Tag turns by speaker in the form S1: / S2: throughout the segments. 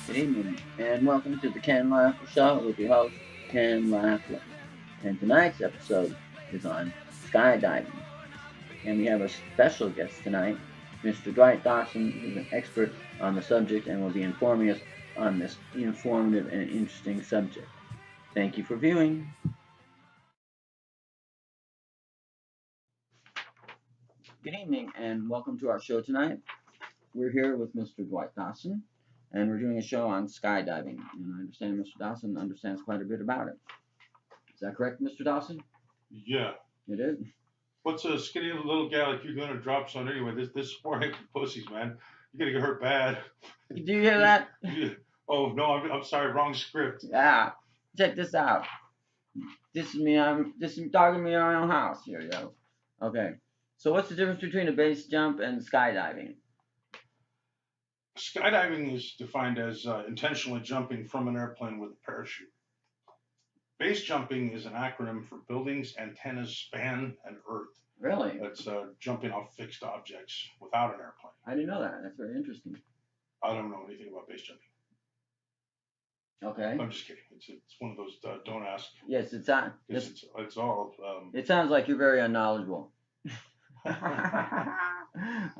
S1: Good evening, and welcome to the Ken Lafler Show with your host, Ken Lafler. And tonight's episode is on skydiving. And we have a special guest tonight, Mr. Dwight Dawson, who's an expert on the subject and will be informing us on this informative and interesting subject. Thank you for viewing. Good evening, and welcome to our show tonight. We're here with Mr. Dwight Dawson, and we're doing a show on skydiving. And I understand Mr. Dawson understands quite a bit about it. Is that correct, Mr. Dawson?
S2: Yeah.
S1: It is?
S2: What's a skinny little guy like you gonna drop something anyway? This sport ain't for pussies, man. You're gonna get hurt bad.
S1: Do you hear that?
S2: Oh no, I'm sorry, wrong script.
S1: Yeah. Check this out. This is me. I'm talking to me in my own house. Here you go. Okay. So what's the difference between a base jump and skydiving?
S2: Skydiving is defined as intentionally jumping from an airplane with a parachute. Base jumping is an acronym for buildings, antennas, span, and earth.
S1: Really?
S2: That's jumping off fixed objects without an airplane.
S1: I didn't know that. That's very interesting.
S2: I don't know anything about base jumping.
S1: Okay.
S2: I'm just kidding. It's one of those don't ask.
S1: Yes, it's
S2: all.
S1: It sounds like you're very unknowledgeable.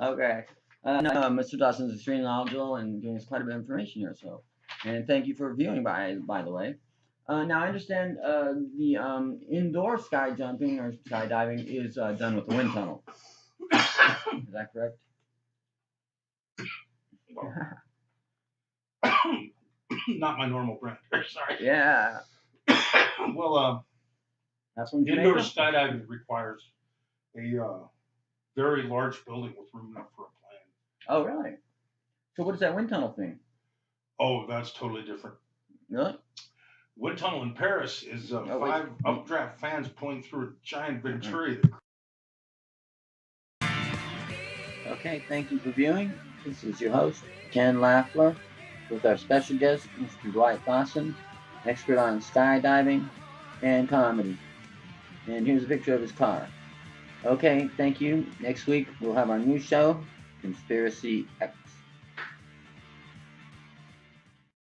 S1: Okay. No, Mr. Dawson's extremely knowledgeable and giving us quite a bit of information here. So, and thank you for viewing. By the way. Now I understand the indoor sky jumping or skydiving is done with a wind tunnel. Is that correct?
S2: Not my normal brand. Sorry.
S1: Yeah.
S2: Well,
S1: that's one.
S2: Indoor skydiving requires a very large building with room enough for a plane.
S1: Oh, really? So what is that wind tunnel thing?
S2: Oh, that's totally different.
S1: Really?
S2: Wind tunnel in Paris is 5 updraft fans pulling through a giant venturi.
S1: Okay, thank you for viewing. This is your host, Ken Lafler, with our special guest, Mr. Dwight Dawson, expert on skydiving and comedy. And here's a picture of his car. Okay, thank you. Next week, we'll have our new show, Conspiracy X.